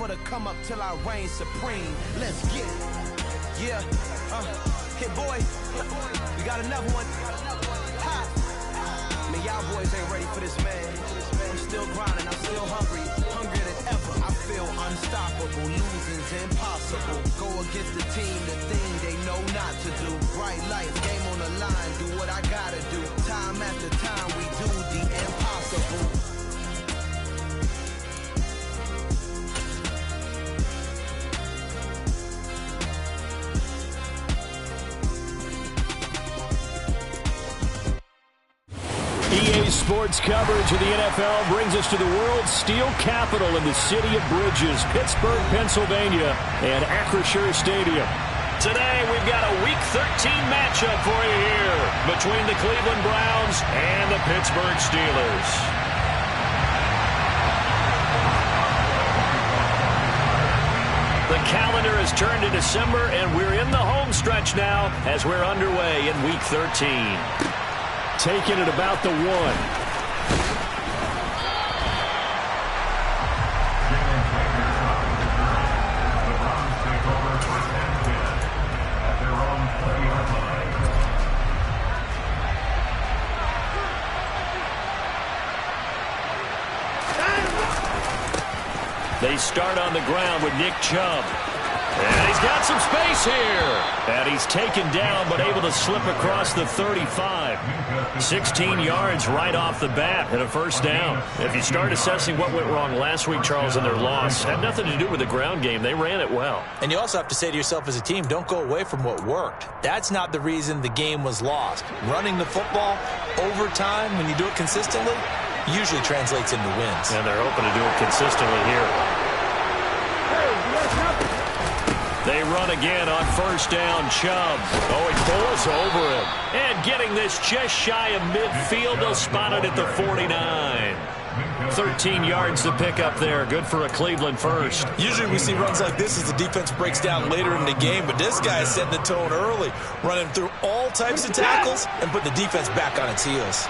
to come up till I reign supreme. Let's get it. Yeah. Hit boy. We got another one. Ha. Man, y'all boys ain't ready for this, man. I'm still grinding. I'm still hungry. Hungrier than ever. I feel unstoppable. Losing's impossible. Go against the team, the thing they know not to do. Bright light, game on the line. Do what I gotta do. Time after time, we do the impossible. EA Sports coverage of the NFL brings us to the world's steel capital in the city of bridges, Pittsburgh, Pennsylvania, and Acrisure Stadium. Today, we've got a Week 13 matchup for you here between the Cleveland Browns and the Pittsburgh Steelers. The calendar has turned to December, and we're in the home stretch now as we're underway in Week 13. Taking it about the 1. They start on the ground with Nick Chubb. And he's got some space here. And he's taken down, but able to slip across the 35. 16 yards right off the bat and a first down. If you start assessing what went wrong last week, Charles, in their loss, had nothing to do with the ground game. They ran it well. And you also have to say to yourself as a team, don't go away from what worked. That's not the reason the game was lost. Running the football over time, when you do it consistently, usually translates into wins. And they're hoping to do it consistently here. They run again on first down. Chubb. Oh, he pulls over him. And getting this just shy of midfield. They'll spot it at the 49. 13 yards to pick up there. Good for a Cleveland first. Usually we see runs like this as the defense breaks down later in the game, but this guy is setting the tone early, running through all types of tackles and put the defense back on its heels.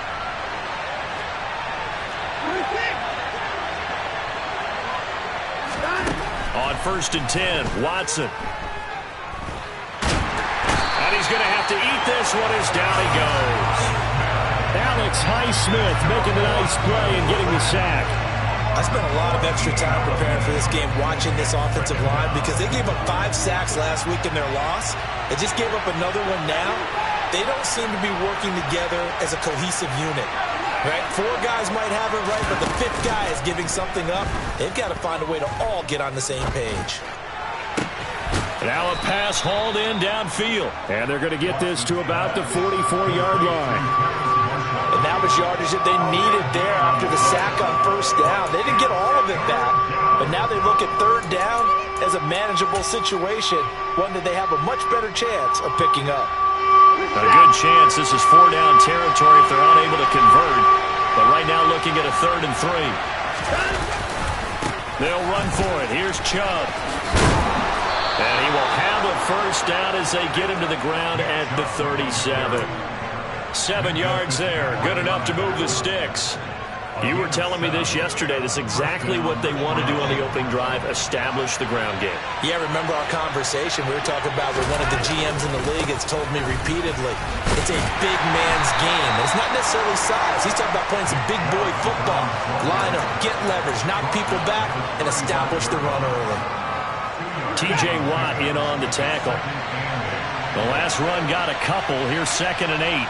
On first and 10, Watson. And he's going to have to eat this one as down he goes. Alex Highsmith making a nice play and getting the sack. I spent a lot of extra time preparing for this game watching this offensive line because they gave up 5 sacks last week in their loss. They just gave up another one now. They don't seem to be working together as a cohesive unit. Right? 4 guys might have it right, but the 5th guy is giving something up. They've got to find a way to all get on the same page. Now a pass hauled in downfield. And they're going to get this to about the 44-yard line. And that was yardage that they needed there after the sack on first down. They didn't get all of it back, but now they look at third down as a manageable situation, one that they have a much better chance of picking up. A good chance this is 4-down territory if they're unable to convert. But right now looking at a 3rd and 3. They'll run for it. Here's Chubb. And he will have a first down as they get him to the ground at the 37. 7 yards there. Good enough to move the sticks. You were telling me this yesterday. That's exactly what they want to do on the opening drive, establish the ground game. Yeah, remember our conversation we were talking about with one of the GMs in the league has told me repeatedly, it's a big man's game. And it's not necessarily size. He's talking about playing some big boy football. Line up, get leverage, knock people back, and establish the run early. T.J. Watt in on the tackle. The last run got a couple. Here's 2nd and 8.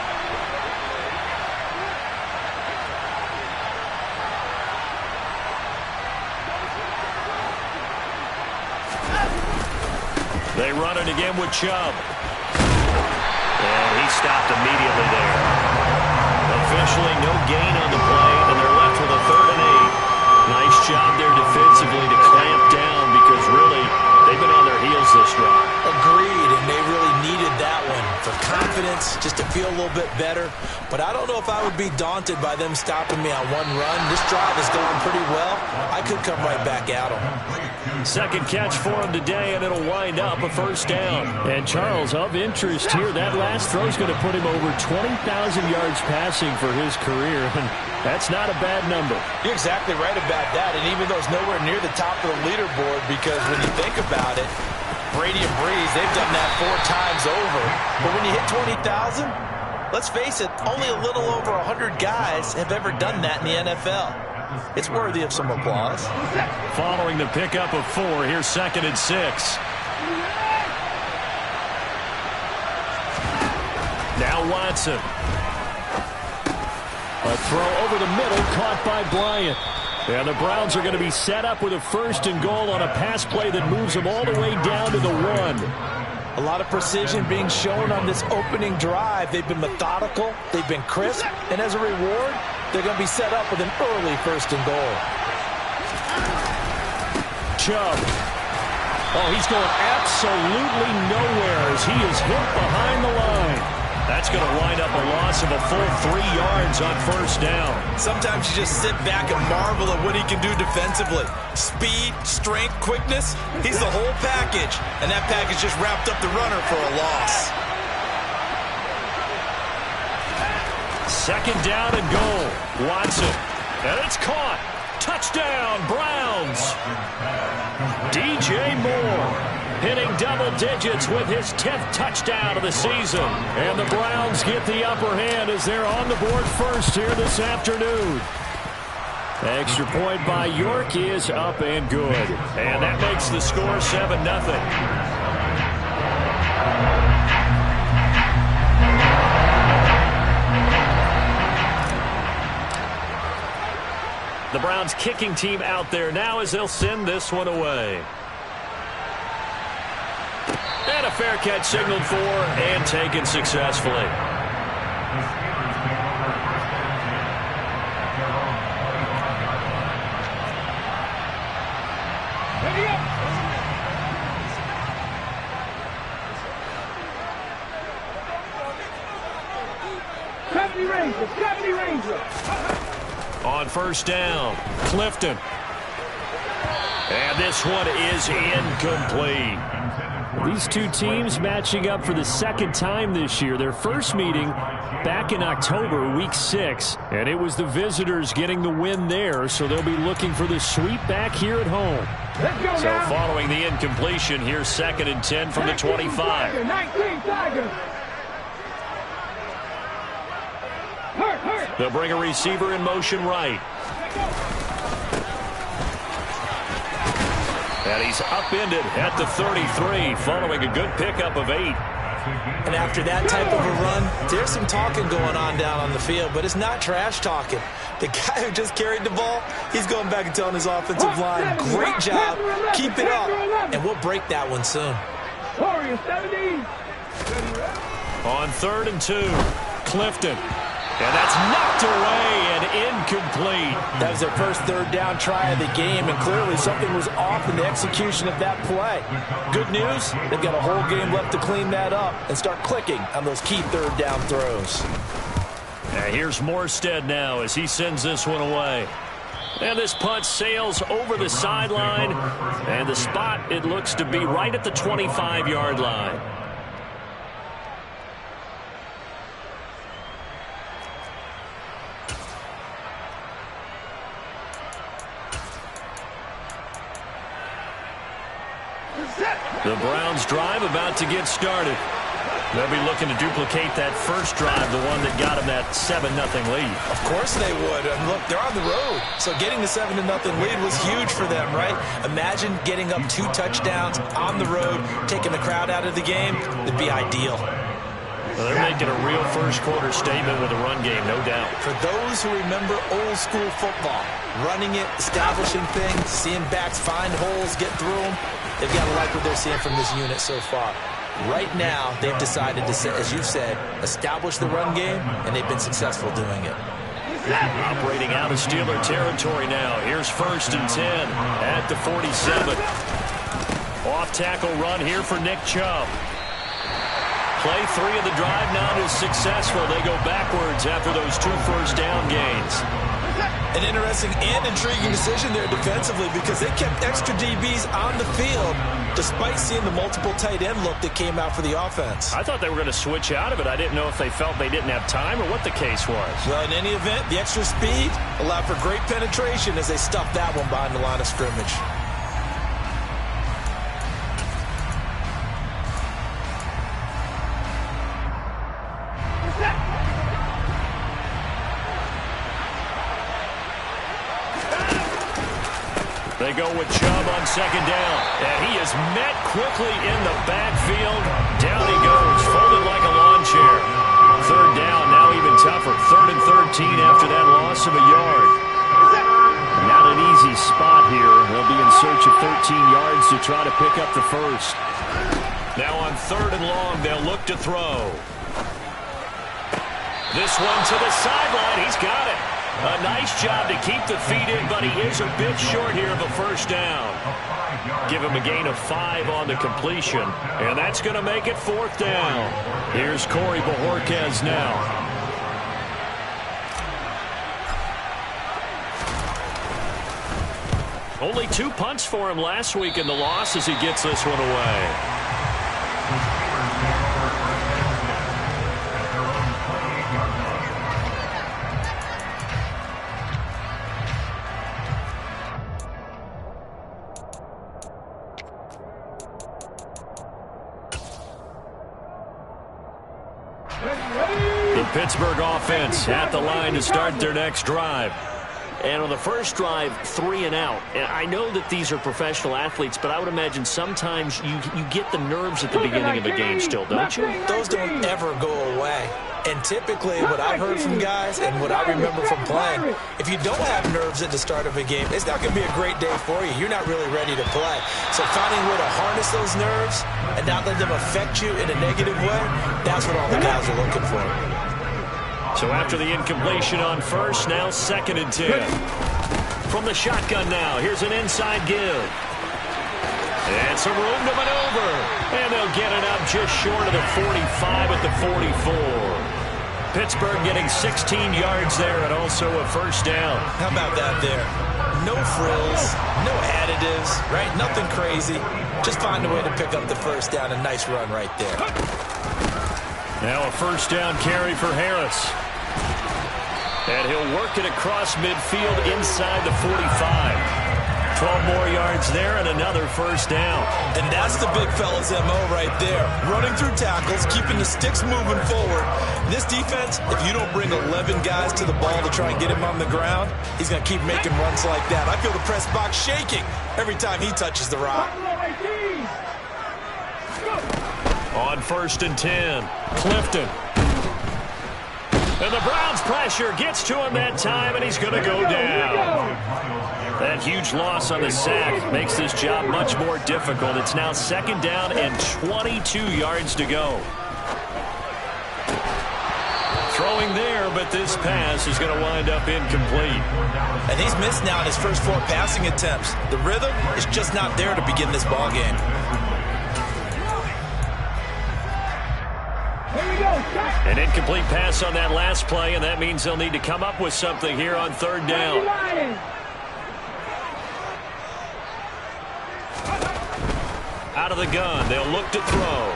They run it again with Chubb. And he stopped immediately there. Officially no gain on the play, and they're left with a 3rd and 8. Nice job there defensively to clamp down because really they've been on their heels this drive. Agreed, and they really needed that one for confidence, just to feel a little bit better. But I don't know if I would be daunted by them stopping me on one run. This drive is going pretty well. I could come right back at them. Second catch for him today, and it'll wind up a first down. And Charles, of interest here, that last throw is going to put him over 20,000 yards passing for his career, and that's not a bad number. You're exactly right about that, and even though it's nowhere near the top of the leaderboard, because when you think about it, Brady and Breeze, they've done that 4 times over. But when you hit 20,000, let's face it, only a little over 100 guys have ever done that in the NFL. It's worthy of some applause. Following the pickup of 4, here's 2nd and 6. Now Watson. A throw over the middle, caught by Bryant. And the Browns are going to be set up with a 1st and goal on a pass play that moves them all the way down to the 1. A lot of precision being shown on this opening drive. They've been methodical, they've been crisp, and as a reward, they're going to be set up with an early 1st and goal. Chubb. Oh, he's going absolutely nowhere as he is hit behind the line. That's going to wind up a loss of a full 3 yards on 1st down. Sometimes you just sit back and marvel at what he can do defensively. Speed, strength, quickness, he's the whole package. And that package just wrapped up the runner for a loss. 2nd down and goal. Watson. And it's caught. Touchdown, Browns. DJ Moore hitting double digits with his 10th touchdown of the season. And the Browns get the upper hand as they're on the board first here this afternoon. Extra point by York is up and good. And that makes the score 7-0. The Browns kicking team out there now as they'll send this one away. And a fair catch signaled for and taken successfully. On 1st down, Clifton. And this one is incomplete. These two teams matching up for the 2nd time this year. Their first meeting back in October, week 6. And it was the visitors getting the win there, so they'll be looking for the sweep back here at home. So following the incompletion, here's 2nd and 10 from the 25. They'll bring a receiver in motion right. And he's upended at the 33 following a good pickup of 8. And after that type of a run, there's some talking going on down on the field, but it's not trash talking. The guy who just carried the ball, he's going back and telling his offensive line, great job, keep it up, and we'll break that one soon. On 3rd and 2, Clifton. And that's knocked away and incomplete. That was their first 3rd down try of the game, and clearly something was off in the execution of that play. Good news, they've got a whole game left to clean that up and start clicking on those key 3rd down throws. And here's Morstead now as he sends this one away. And this punt sails over the sideline, and the spot, it looks to be right at the 25-yard line. The Browns drive about to get started. They'll be looking to duplicate that first drive, the one that got them that 7-0 lead. Of course they would. And look, they're on the road. So getting the 7-0 lead was huge for them, right? Imagine getting up 2 touchdowns on the road, taking the crowd out of the game. It'd be ideal. Well, they're making a real first-quarter statement with a run game, no doubt. For those who remember old-school football, running it, establishing things, seeing backs find holes, get through them, they've got to like what they're seeing from this unit so far. Right now, they've decided to, as you said, establish the run game, and they've been successful doing it. Operating out of Steeler territory now. Here's 1st and 10 at the 47. Off-tackle run here for Nick Chubb. Play 3 of the drive not as successful. They go backwards after those 2 first down gains. An interesting and intriguing decision there defensively because they kept extra DBs on the field despite seeing the multiple tight end look that came out for the offense. I thought they were going to switch out of it. I didn't know if they felt they didn't have time or what the case was. Well, in any event, the extra speed allowed for great penetration as they stuffed that one behind the line of scrimmage. They go with Chubb on second down, and he is met quickly in the backfield. Down he goes, folded like a lawn chair. Third down, now even tougher. 3rd and 13 after that loss of a yard. Not an easy spot here. They'll be in search of 13 yards to try to pick up the first. Now on 3rd and long, they'll look to throw. This one to the sideline. He's got it. A nice job to keep the feet in, but he is a bit short here of a first down. Give him a gain of 5 on the completion, and that's going to make it 4th down. Here's Corey Bojorquez now. Only 2 punts for him last week in the loss as he gets this one away. The Pittsburgh offense at the line to start their next drive. And on the first drive, 3 and out. And I know that these are professional athletes, but I would imagine sometimes you get the nerves at the beginning of a game still, don't you? Those don't ever go away. And typically what I've heard from guys and what I remember from playing, if you don't have nerves at the start of a game, it's not going to be a great day for you. You're not really ready to play. So finding a way to harness those nerves and not let them affect you in a negative way, that's what all the guys are looking for. So after the incompletion on first, now 2nd and 10. From the shotgun now, here's an inside give. And some room to maneuver. And they'll get it up just short of the 45 at the 44. Pittsburgh getting 16 yards there and also a first down. How about that there? No frills, no additives, right? Nothing crazy. Just find a way to pick up the first down. A nice run right there. Now a first down carry for Harris. And he'll work it across midfield inside the 45. 12 more yards there and another first down. And that's the big fella's MO right there. Running through tackles, keeping the sticks moving forward. This defense, if you don't bring 11 guys to the ball to try and get him on the ground, he's going to keep making runs like that. I feel the press box shaking every time he touches the rock. On 1st and 10, Clifton. And the Browns pressure gets to him that time, and he's going to go down. That huge loss on the sack makes this job much more difficult. It's now 2nd down and 22 yards to go. Throwing there, but this pass is going to wind up incomplete. And he's missed now in his first 4 passing attempts. The rhythm is just not there to begin this ball game. An incomplete pass on that last play, and that means they'll need to come up with something here on 3rd down. Out of the gun, they'll look to throw.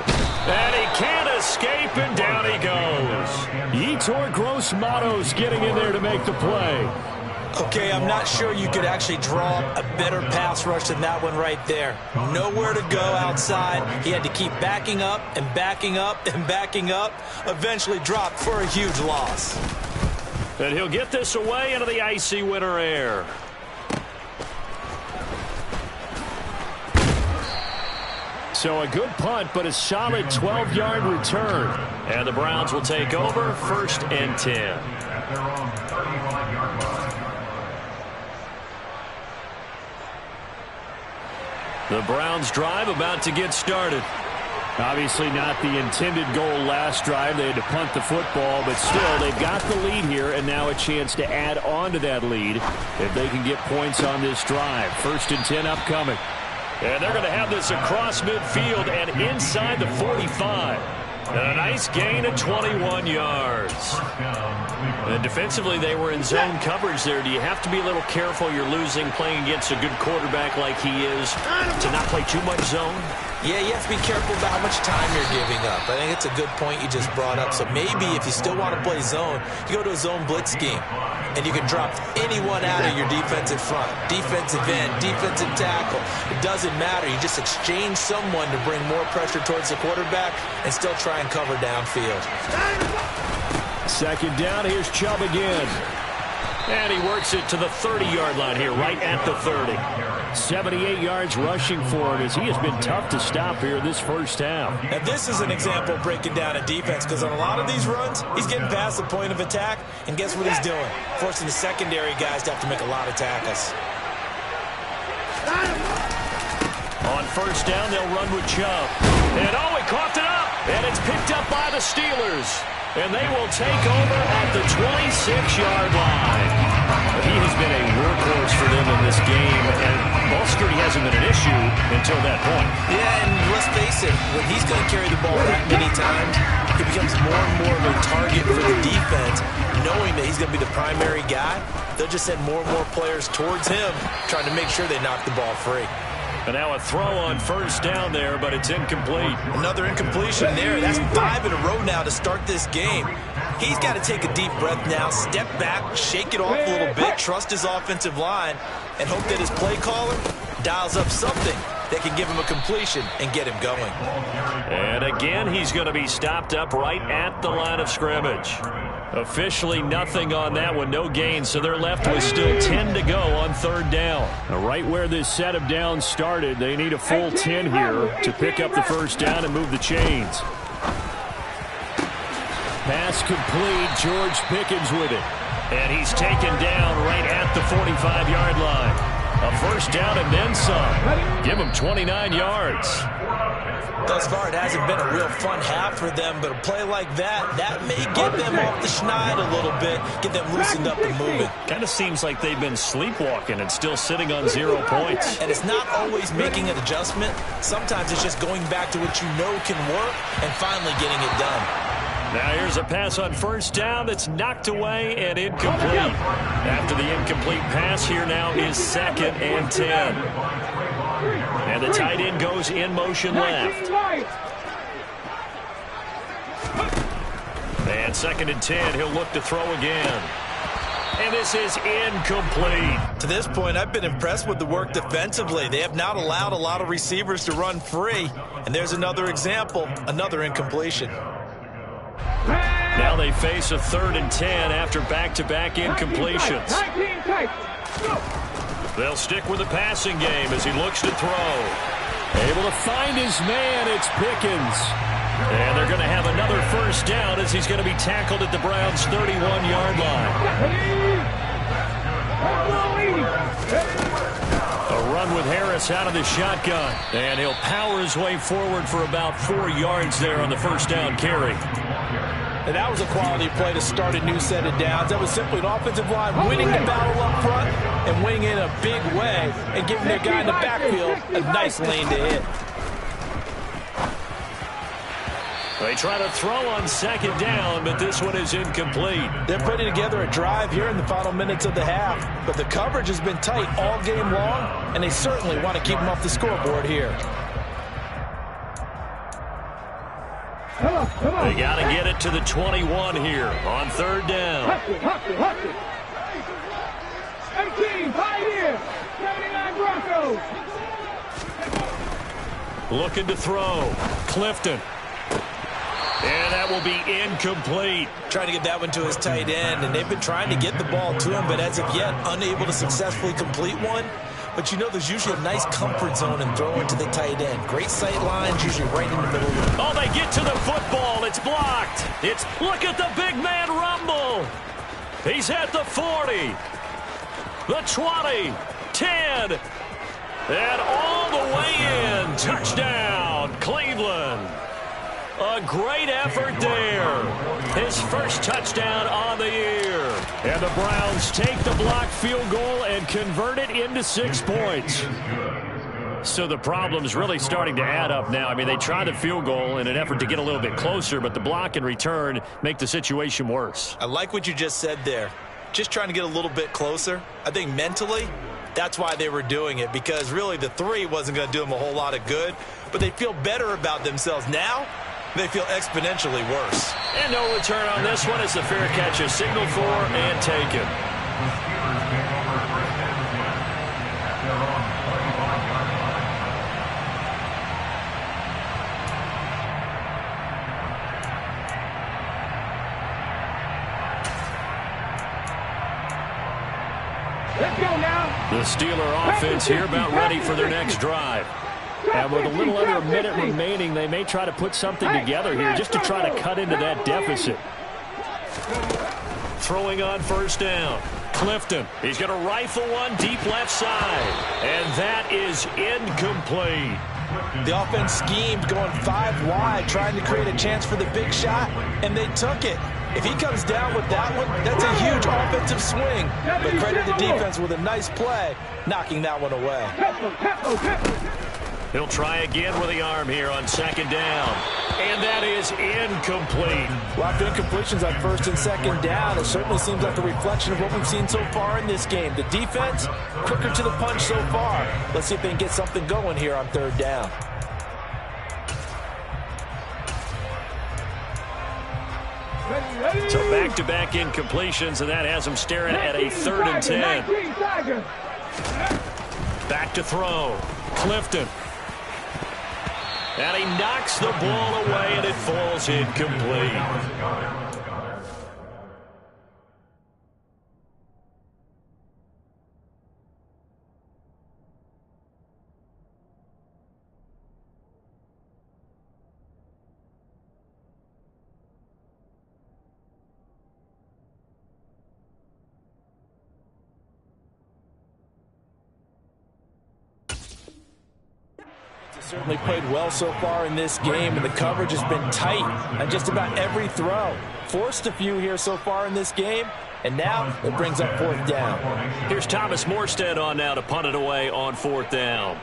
And he can't escape, and down he goes. Yetur Gross-Matos getting in there to make the play. Okay, I'm not sure you could actually draw a better pass rush than that one right there. Nowhere to go outside. He had to keep backing up and backing up and backing up. Eventually dropped for a huge loss. And he'll get this away into the icy winter air. So a good punt, but a solid 12-yard return. And the Browns will take over 1st and 10. The Browns drive about to get started. Obviously not the intended goal last drive. They had to punt the football, but still they've got the lead here and now a chance to add on to that lead if they can get points on this drive. 1st and 10 upcoming. And they're going to have this across midfield and inside the 45. And a nice gain of 21 yards. And defensively, they were in zone coverage there. Do you have to be a little careful? You're losing playing against a good quarterback like he is to not play too much zone? Yeah, you have to be careful about how much time you're giving up. I think it's a good point you just brought up. So maybe if you still want to play zone, you go to a zone blitz scheme. And you can drop anyone out of your defensive front. Defensive end, defensive tackle. It doesn't matter. You just exchange someone to bring more pressure towards the quarterback and still try and cover downfield. Second down, here's Chubb again. And he works it to the 30-yard line here, right at the 30. 78 yards rushing for him as he has been tough to stop here this first half. Now, this is an example of breaking down a defense because on a lot of these runs, he's getting past the point of attack, and guess what he's doing? Forcing the secondary guys to have to make a lot of tackles. On first down, they'll run with Chubb. And, oh, he coughed it up. And it's picked up by the Steelers. And they will take over at the 26-yard line. But he has been a workhorse for them in this game, and ball security hasn't been an issue until that point. Yeah, and let's face it, when he's going to carry the ball that many times, he becomes more and more of a target for the defense, knowing that he's going to be the primary guy. They'll just send more and more players towards him, trying to make sure they knock the ball free. And now a throw on first down there, but it's incomplete. Another incompletion there. That's 5 in a row now to start this game. He's got to take a deep breath now, step back, shake it off a little bit, trust his offensive line, and hope that his play caller dials up something that can give him a completion and get him going. And again, he's going to be stopped up right at the line of scrimmage. Officially nothing on that one, no gain, so they're left with still 10 to go on third down. Right where this set of downs started, they need a full 10 here to pick up the first down and move the chains. Pass complete, George Pickens with it. And he's taken down right at the 45-yard line. A first down and then some. Give him 29 yards. Thus far, it hasn't been a real fun half for them, but a play like that may get them off the schneid a little bit, get them loosened up and moving. Kind of seems like they've been sleepwalking and still sitting on 0 points. And it's not always making an adjustment. Sometimes it's just going back to what you know can work and finally getting it done. Now here's a pass on first down that's knocked away and incomplete. After the incomplete pass, here now is 2nd and 10. And the tight end goes in motion left. And 2nd and 10, he'll look to throw again. And this is incomplete. To this point, I've been impressed with the work defensively. They have not allowed a lot of receivers to run free. And there's another example, another incompletion. Now they face a 3rd and 10 after back-to-back incompletions. They'll stick with the passing game as he looks to throw. Able to find his man, it's Pickens. And they're going to have another first down as he's going to be tackled at the Browns' 31-yard line. A run with Harris out of the shotgun. And he'll power his way forward for about 4 yards there on the first down carry. And that was a quality play to start a new set of downs. That was simply an offensive line winning the battle up front and winning in a big way and giving their guy in the backfield a nice lane to hit. They try to throw on 2nd down, but this one is incomplete. They're putting together a drive here in the final minutes of the half, but the coverage has been tight all game long, and they certainly want to keep them off the scoreboard here. They got to get it to the 21 here on 3rd down. 18, Pioneer, 79 Broncos. Looking to throw. Clifton. And that will be incomplete. Trying to get that one to his tight end, and they've been trying to get the ball to him, but as of yet, unable to successfully complete one. But you know there's usually a nice comfort zone in throwing to the tight end. Great sight lines, usually right in the middle of it. Oh, they get to the football. It's blocked. Look at the big man rumble. He's at the 40, the 20, 10, and all the way in. Touchdown, Cleveland. A great effort there. His first touchdown on the year. And the Browns take the blocked field goal and convert it into 6 points. So the problem's really starting to add up now. I mean, they tried the field goal in an effort to get a little bit closer, but the block and return make the situation worse. I like what you just said there. Just trying to get a little bit closer. I think mentally, that's why they were doing it, because really the three wasn't going to do them a whole lot of good, but they feel better about themselves. Now, they feel exponentially worse. And no return on this one as the fair catch is signaled for and taken. Let's go now. The Steeler offense here about ready for their next drive. And with a little under a minute remaining, they may try to put something together here just to try to cut into that deficit. Throwing on first down. Clifton. He's going to rifle one deep left side. And that is incomplete. The offense schemed going 5 wide, trying to create a chance for the big shot, and they took it. If he comes down with that one, that's a huge offensive swing. But credit the defense with a nice play, knocking that one away. He'll try again with the arm here on second down. And that is incomplete. A lot of incompletions on first and second down. It certainly seems like a reflection of what we've seen so far in this game. The defense, quicker to the punch so far. Let's see if they can get something going here on third down. So back-to-back incompletions, and that has them staring at a 3rd and 10. Back to throw. Clifton. And he knocks the ball away, and it falls incomplete. Certainly played well so far in this game, and the coverage has been tight on just about every throw. Forced a few here so far in this game, and now it brings up 4th down. Here's Thomas Morstead on now to punt it away on 4th down.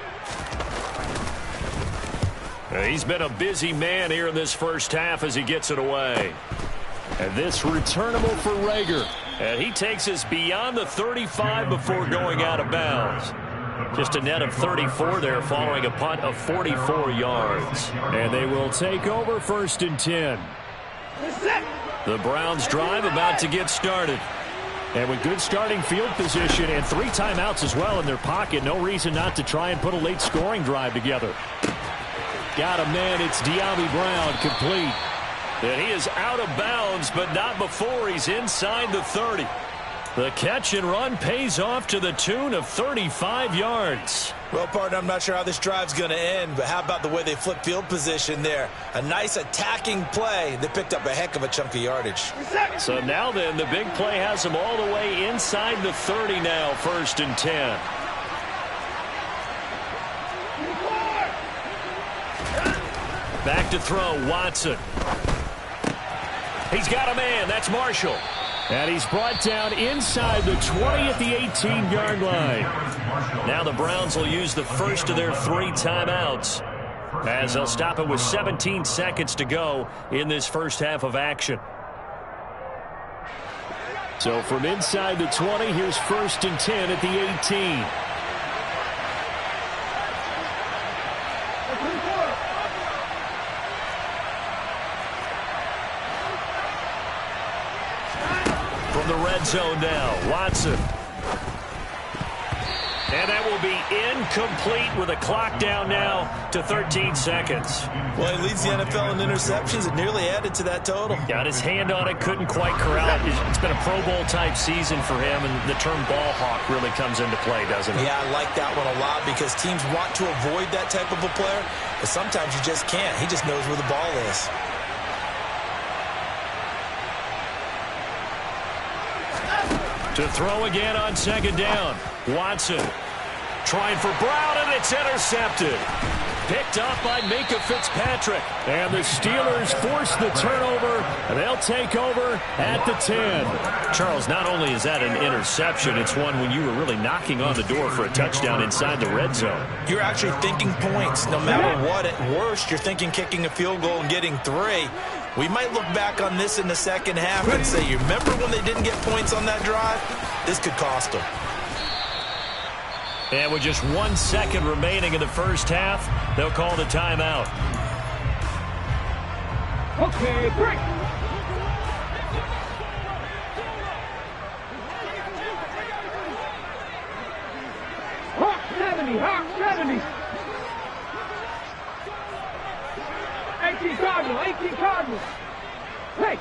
He's been a busy man here in this first half as he gets it away. And this returnable for Rager. And he takes us beyond the 35 before going out of bounds. Just a net of 34 there following a punt of 44 yards. And they will take over 1st and 10. The Browns drive about to get started. And with good starting field position and 3 timeouts as well in their pocket, no reason not to try and put a late scoring drive together. Got him, man. It's De'Ami Brown, complete. And he is out of bounds, but not before he's inside the 30. The catch and run pays off to the tune of 35 yards. Well, partner, I'm not sure how this drive's going to end, but how about the way they flip field position there? A nice attacking play that picked up a heck of a chunk of yardage. So now then, the big play has them all the way inside the 30 now, 1st and 10. Back to throw, Watson. He's got a man, that's Marshall. And he's brought down inside the 20 at the 18-yard line. Now the Browns will use the first of their 3 timeouts as they'll stop it with 17 seconds to go in this first half of action. So from inside the 20, here's 1st and 10 at the 18. The red zone now, Watson. And that will be incomplete with a clock down now to 13 seconds. Well, he leads the NFL in interceptions and nearly added to that total. Got his hand on it, couldn't quite corral it. It's been a Pro Bowl type season for him, and the term ball hawk really comes into play, doesn't it? Yeah, I like that one a lot because teams want to avoid that type of a player, but sometimes you just can't. He just knows where the ball is. To throw again on second down, Watson. Trying for Brown, and it's intercepted. Picked up by Minka Fitzpatrick. And the Steelers force the turnover. They'll take over at the 10. Charles, not only is that an interception, it's one when you were really knocking on the door for a touchdown inside the red zone. You're actually thinking points. No matter what, at worst, you're thinking kicking a field goal and getting 3. We might look back on this in the second half and say, you remember when they didn't get points on that drive? This could cost them. And with just 1 second remaining in the first half, they'll call the timeout. Okay, break. Hawk 70, Hawk 70. 18 Cardinal, 18 Cardinal. Hey.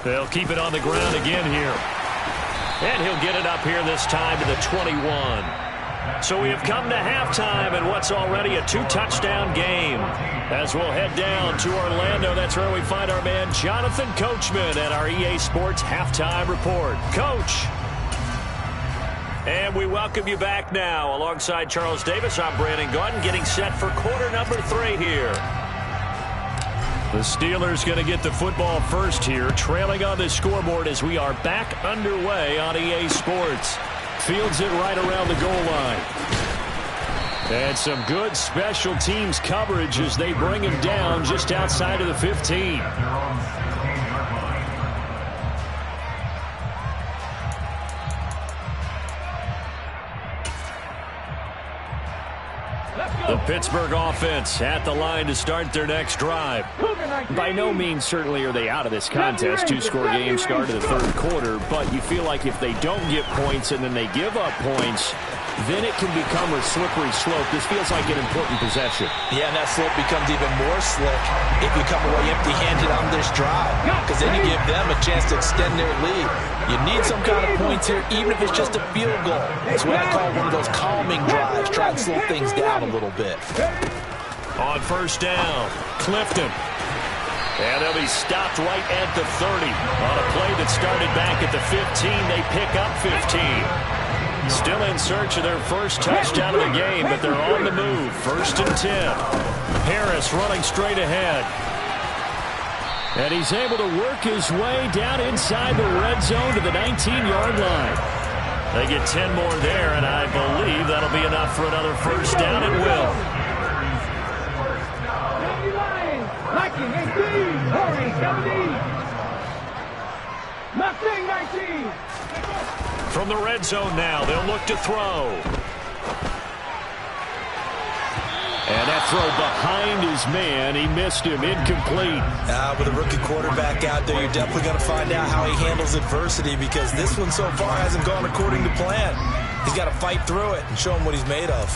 They'll keep it on the ground again here. And he'll get it up here this time to the 21. So we have come to halftime in what's already a 2-touchdown game. As we'll head down to Orlando, that's where we find our man Jonathan Coachman at our EA Sports Halftime Report. Coach. And we welcome you back now. Alongside Charles Davis, I'm Brandon Gaudin, getting set for quarter number 3 here. The Steelers going to get the football first here, trailing on the scoreboard as we are back underway on EA Sports. Fields it right around the goal line. And some good special teams coverage as they bring him down just outside of the 15. The Pittsburgh offense at the line to start their next drive. By no means certainly are they out of this contest. 2-score game started the third quarter, but you feel like if they don't get points and then they give up points, then it can become a slippery slope. This feels like an important possession. Yeah, and that slope becomes even more slick if you come away empty-handed on this drive, because then you give them a chance to extend their lead. You need some kind of points here, even if it's just a field goal. It's what I call one of those calming drives. Try and slow things down a little bit. On first down, Clifton. And they'll be stopped right at the 30. On a play that started back at the 15, they pick up 15. Still in search of their first touchdown of the game, but they're on the move. 1st and 10. Harris running straight ahead. And he's able to work his way down inside the red zone to the 19-yard line. They get 10 more there, and I believe that'll be enough for another first down. It will. From the red zone now, they'll look to throw. And that throw behind his man, he missed him, incomplete. With a rookie quarterback out there, you're definitely going to find out how he handles adversity, because this one so far hasn't gone according to plan. He's got to fight through it and show him what he's made of.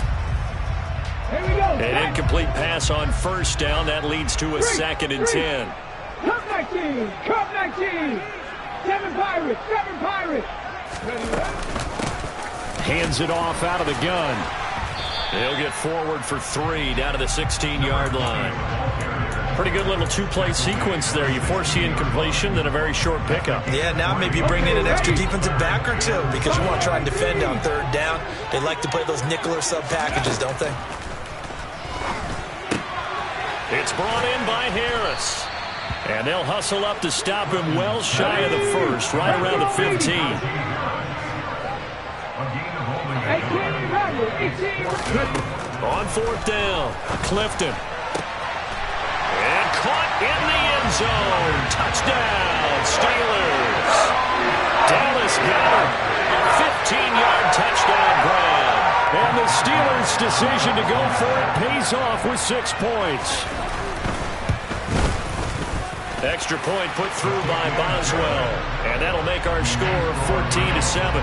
An incomplete pass on first down. That leads to a 2nd and 10. Cup 19, Cup 19. 7 Pirates, 7 Pirates. Hands it off out of the gun. He'll get forward for 3 down to the 16-yard line. Pretty good little 2-play sequence there. You force the incompletion, then a very short pickup. Yeah, now maybe you bring in an extra defensive back or 2, because you want to try and defend on 3rd down. They like to play those nickel or sub packages, don't they? It's brought in by Harris. And they'll hustle up to stop him well shy of the first, right around the 15. On 4th down, Clifton. And caught in the end zone. Touchdown, Steelers. Dallas got a 15-yard touchdown grab. And the Steelers' decision to go for it pays off with 6 points. Extra point put through by Boswell. And that'll make our score 14-7.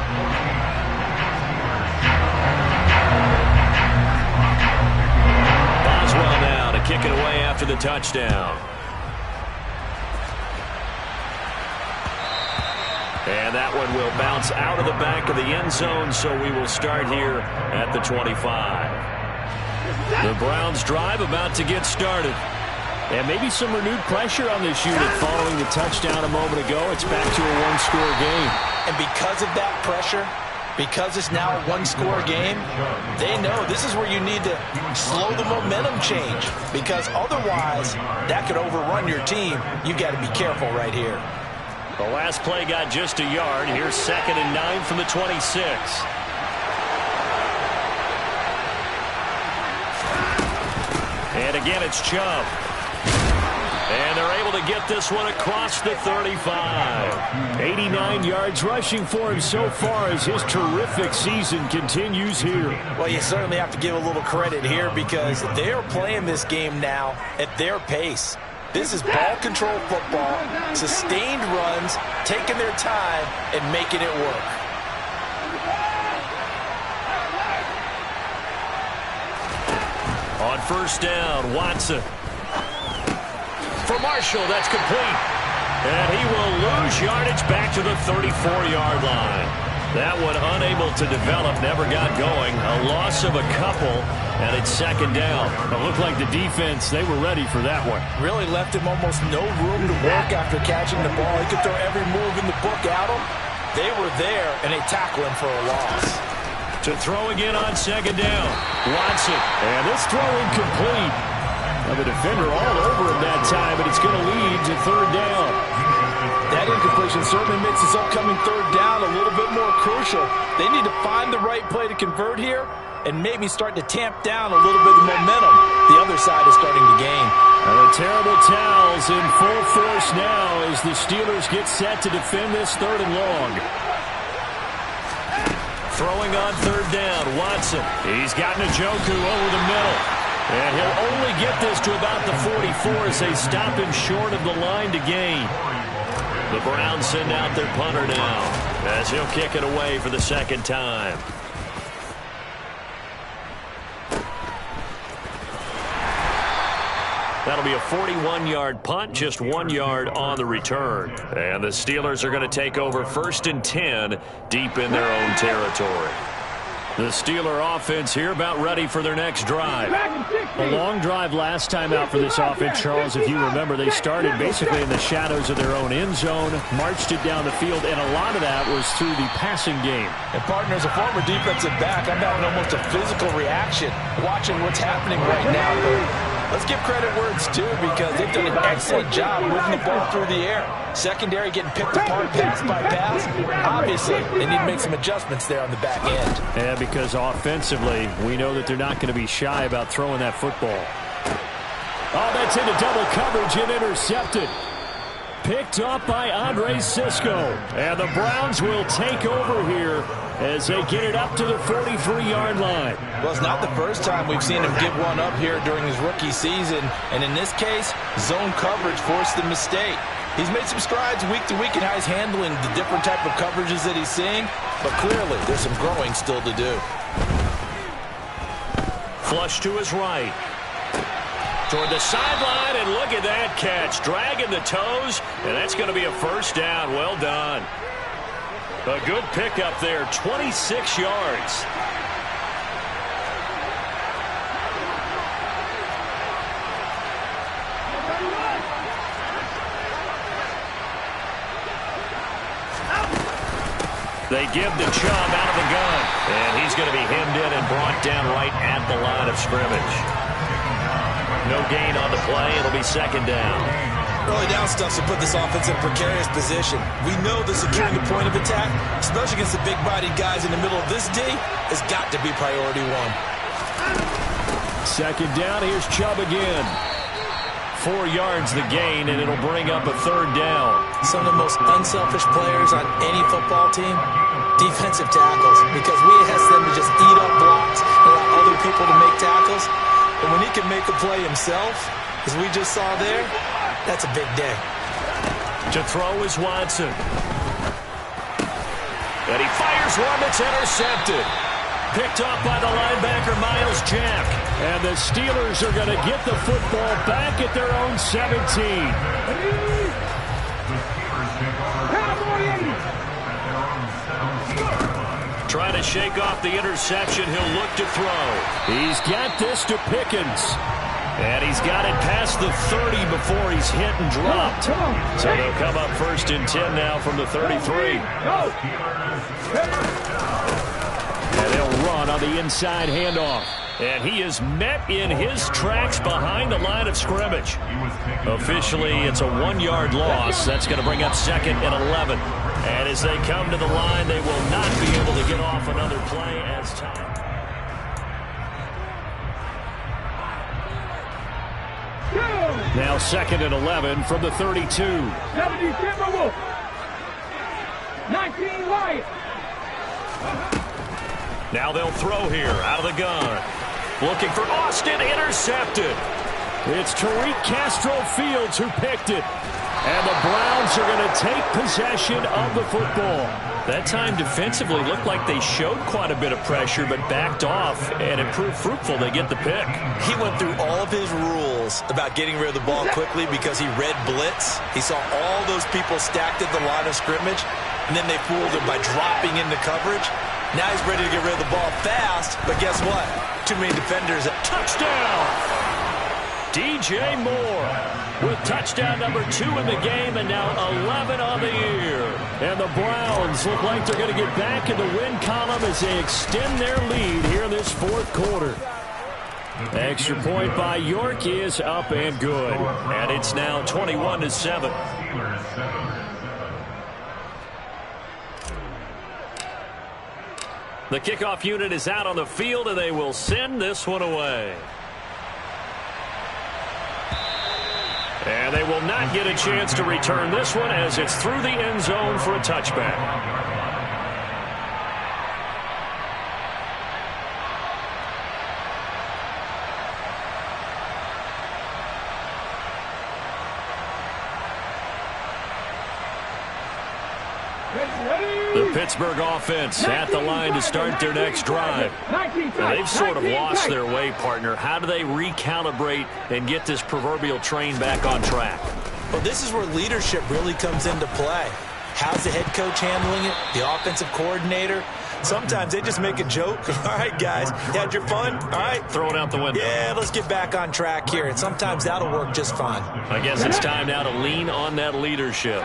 Boswell now to kick it away after the touchdown. And that one will bounce out of the back of the end zone, so we will start here at the 25. The Browns drive about to get started. And maybe some renewed pressure on this unit following the touchdown a moment ago. It's back to a 1-score game. And because of that pressure, Because it's now a one-score game, they know this is where you need to slow the momentum change, because otherwise that could overrun your team. You've got to be careful right here. The last play got just a yard. Here's 2nd and 9 from the 26. And again, it's Chubb. And they're able to get this one across the 35. 89 yards rushing for him so far as his terrific season continues here. Well, you certainly have to give a little credit here because they're playing this game now at their pace. This is ball control football, sustained runs, taking their time and making it work. On 1st down, Watson. For Marshall, that's complete. And he will lose yardage back to the 34-yard line. That one unable to develop, never got going. A loss of a couple, and it's 2nd down. It looked like the defense, they were ready for that one. Really left him almost no room to work after catching the ball. He could throw every move in the book at him. They were there, and they tackle him for a loss. To throw again on 2nd down, Watson. And this throw incomplete. Now the defender all over him that time, but it's going to lead to 3rd down. That incompletion certainly makes this upcoming 3rd down a little bit more crucial. They need to find the right play to convert here and maybe start to tamp down a little bit of momentum. The other side is starting to gain. And the terrible towels in full force now as the Steelers get set to defend this 3rd and long. Throwing on 3rd down, Watson. He's got Njoku over the middle. And he'll only get this to about the 44 as they stop him short of the line to gain. The Browns send out their punter now as he'll kick it away for the 2nd time. That'll be a 41-yard punt, just 1 yard on the return. And the Steelers are going to take over 1st and 10 deep in their own territory. The Steeler offense here about ready for their next drive. A long drive last time out for this offense, Charles. If you remember, they started basically in the shadows of their own end zone, marched it down the field, and a lot of that was through the passing game. And, partner, as a former defensive back, I'm having almost a physical reaction watching what's happening right now. But let's give credit where it's due because they've done an excellent job moving the ball through the air. Secondary getting picked apart pass by pass. Obviously, they need to make some adjustments there on the back end. Yeah, because offensively, we know that they're not going to be shy about throwing that football. Oh, that's into double coverage and intercepted. Picked up by Andre Sisco. And the Browns will take over here as they get it up to the 43-yard line. Well, it's not the first time we've seen him give one up here during his rookie season. And in this case, zone coverage forced the mistake. He's made some strides week to week in how he's handling the different type of coverages that he's seeing. But clearly, there's some growing still to do. Flush to his right. Toward the sideline, and look at that catch. Dragging the toes, and that's going to be a 1st down. Well done. A good pickup there, 26 yards. They give the Chubb out of the gun, and he's going to be hemmed in and brought down right at the line of scrimmage. No gain on the play. It'll be 2nd down. Early down stuff to put this offense in a precarious position. We know that securing the point of attack, especially against the big-bodied guys in the middle of this D, has got to be priority 1. 2nd down. Here's Chubb again. 4 yards the gain, and it'll bring up a 3rd down. Some of the most unselfish players on any football team, defensive tackles, because we ask them to just eat up blocks and allow other people to make tackles. And when he can make a play himself, as we just saw there, that's a big day. To throw is Watson. And he fires one that's intercepted. Picked off by the linebacker, Miles Jack. And the Steelers are going to get the football back at their own 17. Trying to shake off the interception. He'll look to throw. He's got this to Pickens. And he's got it past the 30 before he's hit and dropped. So they'll come up 1st and 10 now from the 33. on the inside handoff. And he is met in his tracks behind the line of scrimmage. Officially, it's a 1-yard loss. That's going to bring up 2nd and 11. And as they come to the line, they will not be able to get off another play as time. Now 2nd and 11 from the 32. 70 Timberwolves. 19 Lions. Now they'll throw here out of the gun. Looking for Austin, intercepted. It's Tariq Castro-Fields who picked it. And the Browns are going to take possession of the football. That time defensively looked like they showed quite a bit of pressure but backed off, and it proved fruitful. They get the pick. He went through all of his rules about getting rid of the ball quickly because he read blitz. He saw all those people stacked at the line of scrimmage, and then they fooled him by dropping into coverage. Now he's ready to get rid of the ball fast, but guess what? Too many defenders. Touchdown! DJ Moore with touchdown number 2 in the game, and now 11 on the year. And the Browns look like they're going to get back in the win column as they extend their lead here in this 4th quarter. Extra point by York is up and good. And it's now 21-7. The kickoff unit is out on the field, and they will send this one away. And they will not get a chance to return this one as it's through the end zone for a touchback. The Pittsburgh offense at the line to start their next drive. Now, they've sort of lost their way, partner. How do they recalibrate and get this proverbial train back on track? Well, this is where leadership really comes into play. How's the head coach handling it? The offensive coordinator? Sometimes they just make a joke. All right, guys, you had your fun? All right. Throw it out the window. Yeah, let's get back on track here. And sometimes that'll work just fine. I guess it's time now to lean on that leadership.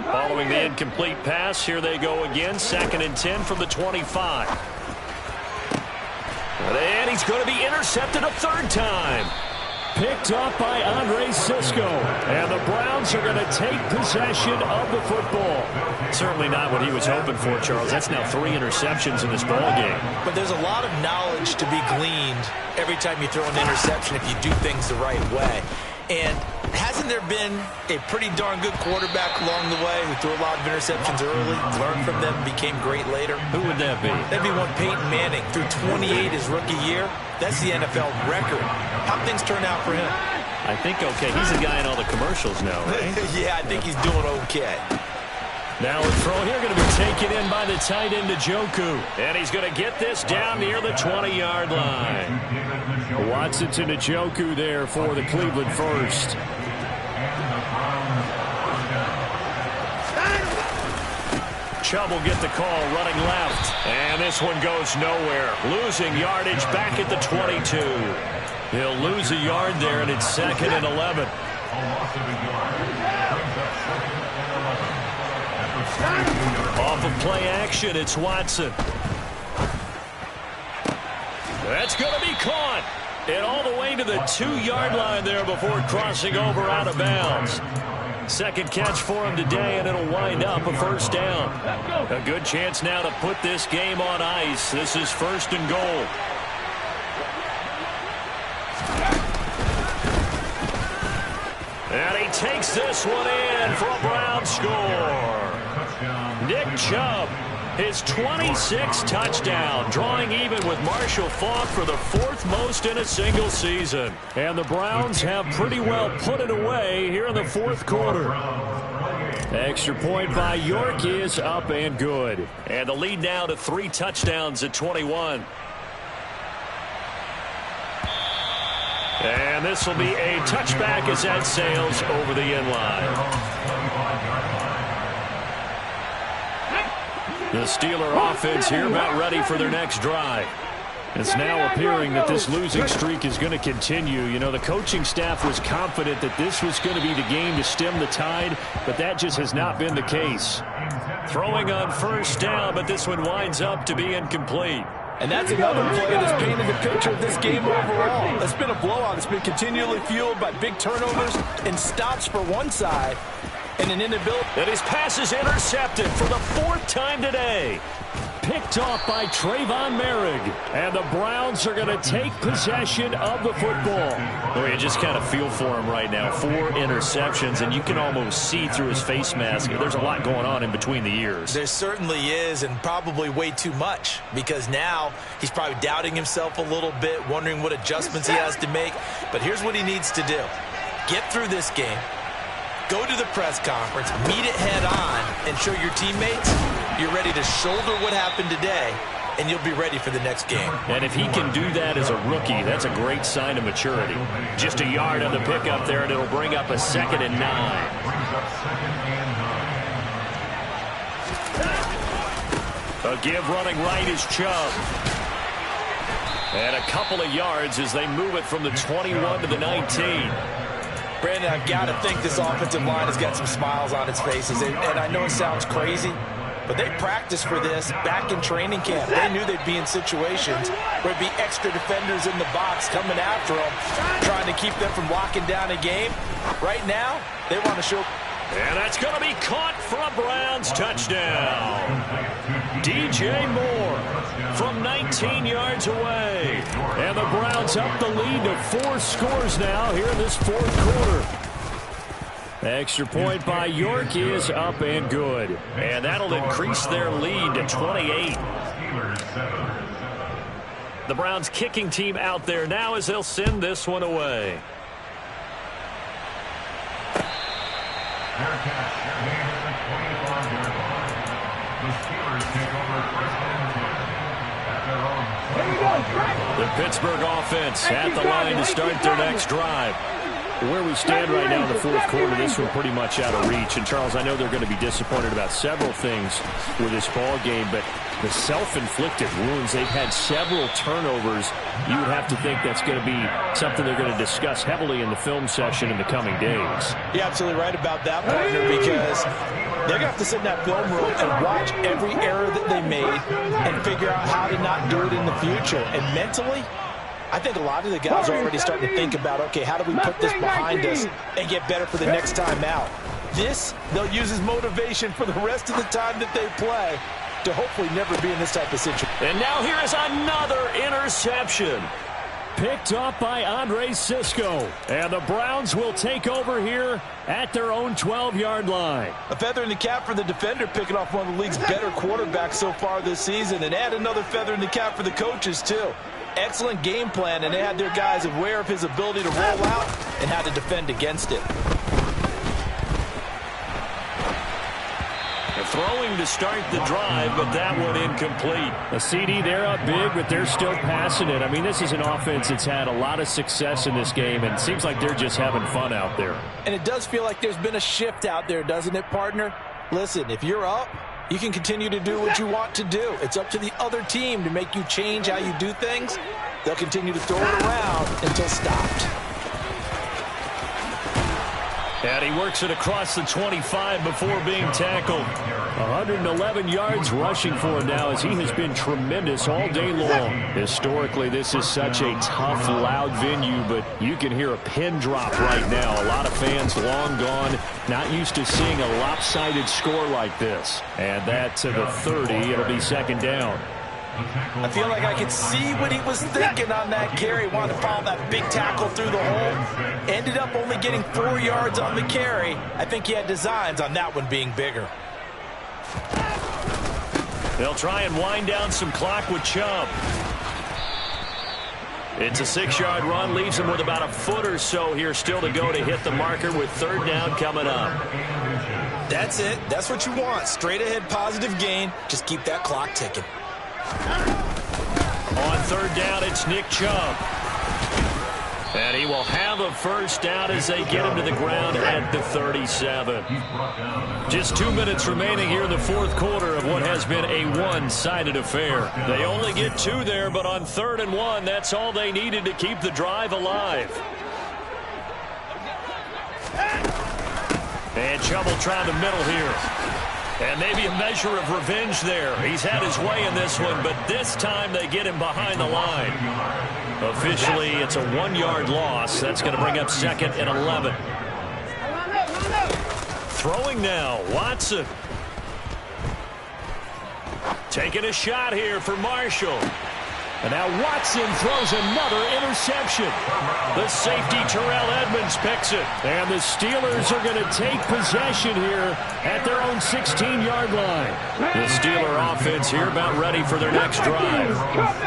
Following the incomplete pass, here they go again. 2nd and 10 from the 25. And he's going to be intercepted a 3rd time. Picked up by Andre Sisco. And the Browns are going to take possession of the football. Certainly not what he was hoping for, Charles. That's now 3 interceptions in this ball game. But there's a lot of knowledge to be gleaned every time you throw an interception if you do things the right way. And hasn't there been a pretty darn good quarterback along the way who threw a lot of interceptions early, learned from them, became great later? Who would that be? That'd be one Peyton Manning. Threw 28 his rookie year. That's the NFL record. How'd things turn out for him? I think okay. He's the guy in all the commercials now, right? Yeah, I think he's doing okay. Now a throw here going to be taken in by the tight end Njoku. And he's going to get this down near the 20-yard line. Watson to Njoku there for the Cleveland first. Chubb will get the call running left. And this one goes nowhere. Losing yardage back at the 22. He'll lose a yard there, and it's 2nd and 11. Off of play action, it's Watson. That's going to be caught. And all the way to the 2-yard line there before crossing over out of bounds. 2nd catch for him today, and it'll wind up a 1st down. A good chance now to put this game on ice. This is 1st and goal. And he takes this one in for a Brown score. Nick Chubb, his 26th touchdown, drawing even with Marshall Faulk for the 4th most in a single season. And the Browns have pretty well put it away here in the 4th quarter. Extra point by York is up and good. And the lead now to 3 touchdowns at 21. And this will be a touchback as that sails over the end line. The Steeler offense here about ready for their next drive. It's now appearing that this losing streak is going to continue. You know, the coaching staff was confident that this was going to be the game to stem the tide, but that just has not been the case. Throwing on 1st down, but this one winds up to be incomplete. And that's another play that's painted the picture of this game overall. It's been a blowout. It's been continually fueled by big turnovers and stops for one side and an inability. And his pass is intercepted for the 4th time today. Picked off by Trayvon Merrick. And the Browns are going to take possession of the football. Well, you just kind of feel for him right now. 4 interceptions, and you can almost see through his face mask. There's a lot going on in between the ears. There certainly is, and probably way too much, because now he's probably doubting himself a little bit, wondering what adjustments he has to make. But here's what he needs to do. Get through this game. Go to the press conference, meet it head on, and show your teammates you're ready to shoulder what happened today, and you'll be ready for the next game. And if he can do that as a rookie, that's a great sign of maturity. Just a yard on the pickup there, and it'll bring up a 2nd and 9. A give running right is Chubb. And a couple of yards as they move it from the 21 to the 19. Brandon, I've got to think this offensive line has got some smiles on its faces. And I know it sounds crazy, but they practiced for this back in training camp. They knew they'd be in situations where it'd be extra defenders in the box coming after them, trying to keep them from locking down a game. Right now, they want to show. And that's going to be caught for a Browns touchdown. DJ Moore from 19 yards away. And the Browns up the lead to 4 scores now here in this 4th quarter. Extra point by York is up and good. And that'll increase their lead to 28. The Browns kicking team out there now as they'll send this one away. The Pittsburgh offense at the line to start their next drive. Where we stand right now in the 4th quarter, this one pretty much out of reach. And, Charles, I know they're going to be disappointed about several things with this ball game, but the self-inflicted wounds, they've had several turnovers. You would have to think that's going to be something they're going to discuss heavily in the film session in the coming days. You're absolutely right about that, partner, because they're going to have to sit in that film room and watch every error that they made and figure out how to not do it in the future. And mentally, I think a lot of the guys are already starting to think about, okay, how do we put this behind us and get better for the next time out? This, they'll use as motivation for the rest of the time that they play to hopefully never be in this type of situation. And now here is another interception. Picked up by Andre Sisco. And the Browns will take over here at their own 12-yard line. A feather in the cap for the defender, picking off one of the league's better quarterbacks so far this season. And add another feather in the cap for the coaches, too. Excellent game plan, and they had their guys aware of his ability to roll out and how to defend against it. They're throwing to start the drive, but that one incomplete. A CD, they're up big, but they're still passing it. I mean, this is an offense that's had a lot of success in this game, and it seems like they're just having fun out there. And it does feel like there's been a shift out there, doesn't it, partner? Listen, if you're up, you can continue to do what you want to do. It's up to the other team to make you change how you do things. They'll continue to throw it around until stopped. And he works it across the 25 before being tackled. 111 yards rushing for him now as he has been tremendous all day long. Historically, this is such a tough, loud venue, but you can hear a pin drop right now. A lot of fans long gone, not used to seeing a lopsided score like this. And that to the 30, it'll be 2nd down. I feel like I could see what he was thinking on that carry. Wanted to follow that big tackle through the hole. Ended up only getting 4 yards on the carry. I think he had designs on that one being bigger. They'll try and wind down some clock with Chubb. It's a 6-yard run, leaves him with about a foot or so here still to go to hit the marker with 3rd down coming up. That's it. That's what you want. Straight ahead positive gain. Just keep that clock ticking. On 3rd down, it's Nick Chubb. And he will have a 1st down as they get him to the ground at the 37. Just 2 minutes remaining here in the 4th quarter of what has been a one-sided affair. They only get 2 there, but on 3rd and 1, that's all they needed to keep the drive alive. And Chubb will try the middle here. And maybe a measure of revenge there. He's had his way in this one, but this time they get him behind the line. Officially, it's a 1-yard loss. That's going to bring up 2nd and 11. Throwing now, Watson. Taking a shot here for Marshall. And now Watson throws another interception. The safety, Terrell Edmonds, picks it. And the Steelers are going to take possession here at their own 16-yard line. The Steeler offense here about ready for their next drive.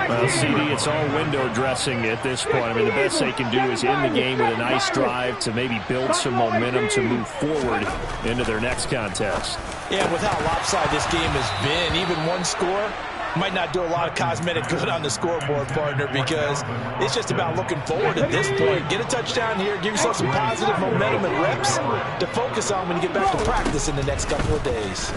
Well, CD, it's all window dressing at this point. I mean, the best they can do is end the game with a nice drive to maybe build some momentum to move forward into their next contest. Yeah, with how lopsided this game has been, even one score might not do a lot of cosmetic good on the scoreboard, partner, because it's just about looking forward at this point. Get a touchdown here, give yourself some positive momentum and reps to focus on when you get back to practice in the next couple of days.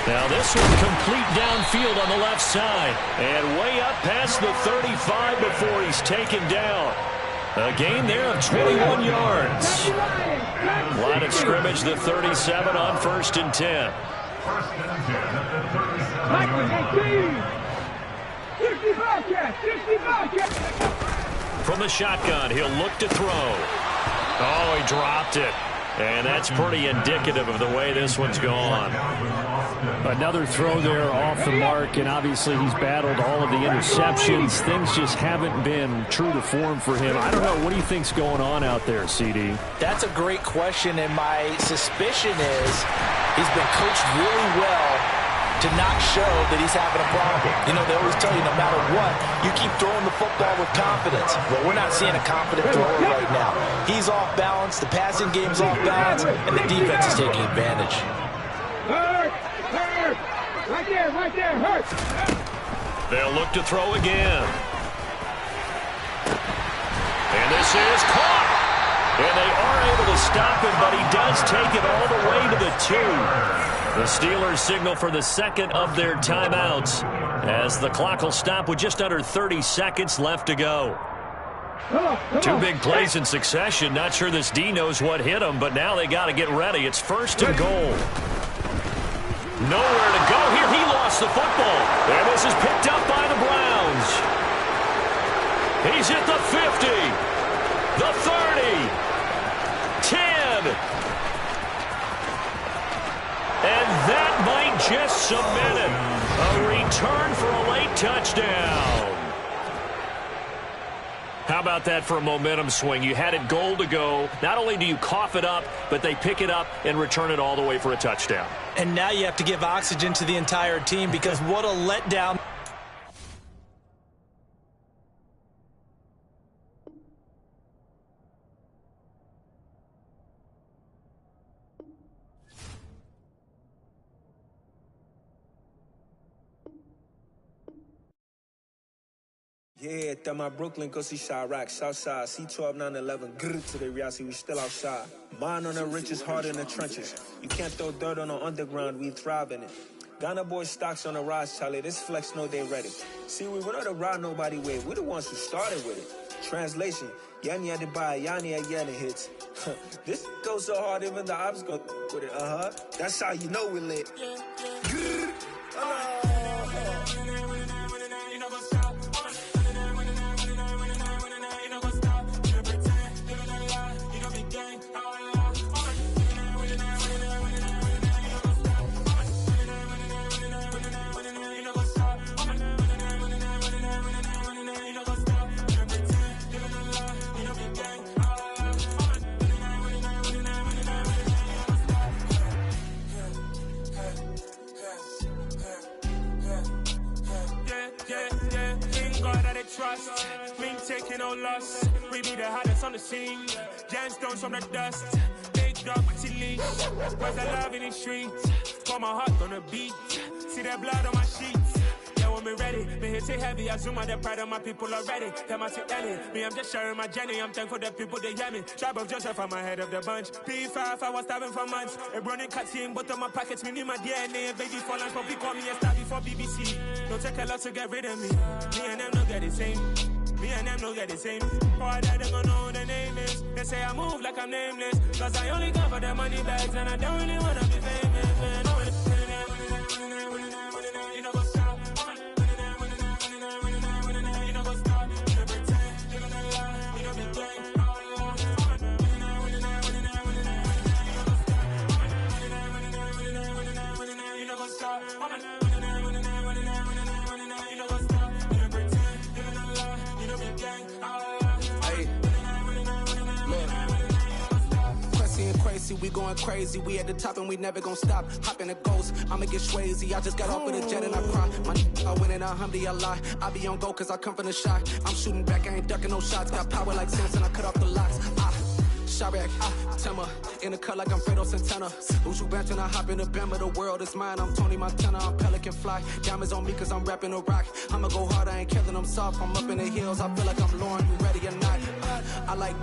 Now this one complete downfield on the left side. And way up past the 35 before he's taken down. A gain there of 21 yards. Line of scrimmage, the 37 on 1st and 10. From the shotgun, he'll look to throw. Oh, he dropped it. And that's pretty indicative of the way this one's gone. Another throw there off the mark, and obviously he's battled all of the interceptions. Things just haven't been true to form for him. I don't know. What do you think's going on out there, CD? That's a great question, and my suspicion is he's been coached really well to not show that he's having a problem. You know, they always tell you no matter what, you keep throwing the football with confidence. Well, we're not seeing a confident thrower right now. He's off balance, the passing game's off balance, and the defense is taking advantage. Hurt! Right there, hurt! They'll look to throw again. And this is caught. And they are able to stop him, but he does take it all the way to the 2. The Steelers signal for the second of their timeouts as the clock will stop with just under 30 seconds left to go. Two big plays in succession. Not sure this D knows what hit him, but now they got to get ready. It's 1st and goal. Nowhere to go here. He lost the football. And this is picked up by the Browns. He's at the 50, the 30, 10. And that might just submit it. A return for a late touchdown. How about that for a momentum swing? You had it goal to go. Not only do you cough it up, but they pick it up and return it all the way for a touchdown. And now you have to give oxygen to the entire team because what a letdown. Yeah, that my Brooklyn, go see Chirac, Southside, C12, 911, grrr to the reality, we still outside. Mine on the riches, hard in the trenches. You can't throw dirt on the underground, we thrive in it. Ghana boys stocks on the rise, Charlie, this flex know they ready. See, we went on the ride nobody way, we the ones who started with it. Translation, Yanni had to buy, Yanni had Yanni hits. This goes so hard, even the ops go with it, That's how you know we lit. Grrr, Trust, we ain't taking no loss. We be the hottest on the scene. Gemstones from the dust. Big dog with your leash. Where's the love in the streets? Pour my heart on the beat. See that blood on my sheets. Yeah, when we ready, me hit it heavy. I zoom out the pride of my people already. Them I see Ellie. Me, I'm just sharing my journey. I'm thankful that people they hear me. Tribe of Joseph, I'm ahead of the bunch. P5, I was starving for months. A running cuts in, but on my pockets, me need my DNA. Baby for lunch, but we call me a star before BBC. Don't take a lot to get rid of me. Me and them don't get the same. Me and them don't get the same. Boy, that they gonna know the name is. They say I move like I'm nameless. Cause I only come for the money bags and I don't really wanna be famous, man. You know what's up? You know what's up? You know pretend. You know lie. You know be gay. You know what's up? Crazy, we going crazy. We at the top and we never gonna stop. Hop in the ghost, I'ma get swayzy. I just got off with a jet and I cry. I win in a alhamdulillah. I be on go cause I come from the shot. I'm shooting back, I ain't ducking no shots. Got power like Samson, I cut off the locks. Chirac, Timmer, in the cut like I'm Fredo Santana. Uju Banton, I hop in the Bama, the world is mine. I'm Tony Montana, I'm Pelican Fly. Diamonds on me cause I'm rapping a rock. I'ma go hard, I ain't killing them soft. I'm up in the hills, I feel like I'm Lauren, you ready or not? I like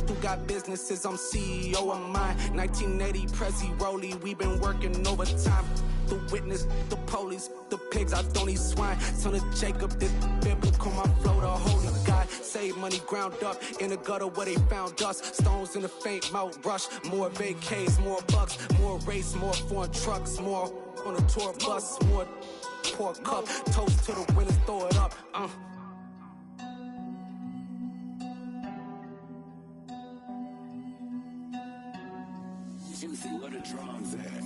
who got businesses, I'm CEO of mine. 1980, Prezi Rolly, we been working overtime. The witness, the police, the pigs, I don't eat swine. Son of Jacob, this biblical, my flow, the holy God. Save money ground up in the gutter where they found us. Stones in the faint mouth rush. More vacays, more bucks, more race, more foreign trucks, more on a tour bus, more poor cup. Toast to the winners, throw it up. Juicy, what a drums at.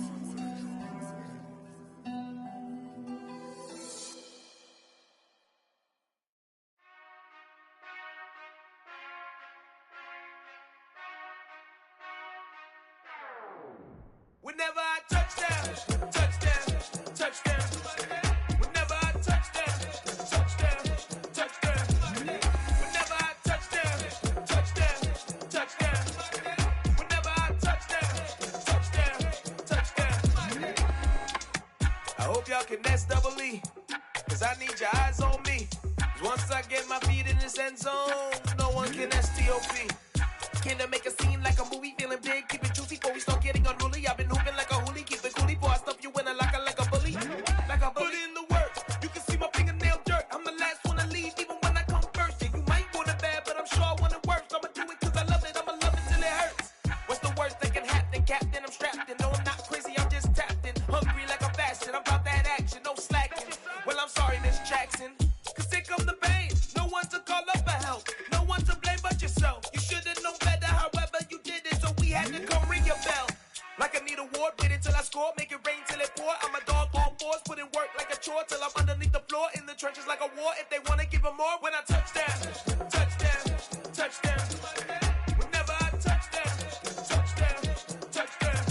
Whenever I touchdown, touchdown, touchdown. Whenever I touchdown, touchdown, touchdown. Whenever I touchdown, touchdown, touchdown. Whenever I touchdown, touchdown, touchdown. I hope y'all can nest double E, cause I need your eyes on me. Cause once I get my feet in this end zone, no one can STOP. Can I make a scene like a movie, feeling big, keep it juicy before we start getting unruly. I've been hooping like a hoolie, keep it coolie before I stuff you in a locker like a bully. Like a bully. Put in the work, you can see my fingernail dirt. I'm the last one to leave, even when I come first. Yeah, you might want it bad, but I'm sure I want it worse. I'ma do it cause I love it, I'ma love it till it hurts. What's the worst that can happen, Captain? I'm strapped in, no I'm not crazy, I'm just tapped in. Hungry like I'm fasting, I'm about that action, no slacking. Well, I'm sorry, Miss Jackson, cause here come the pain. No one to call up for help, no one to blame but yourself. You should've known better, however you did it, so we had to come ring your bell. Like I need a ward, wait until I score, make it rain till it pour. I'm a dog on fours, put in work like a chore till I'm underneath the floor, in the trenches like a war. If they wanna give them more, when I touchdown, touchdown, touchdown. Whenever I touchdown, touchdown, touchdown.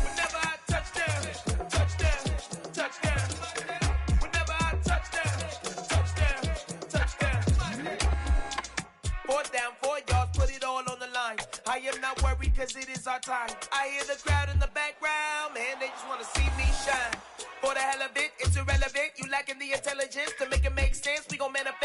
Whenever I touchdown, touchdown, touchdown. Whenever I touchdown, touchdown, touchdown. 4th down, 4 yards, put it all on the line. I am not worried cause it is our time. I hear the crowd in the background, man, they just wanna see me shine. For the hell of it, it's irrelevant. You lacking the intelligence to make it make sense. We gon' manifest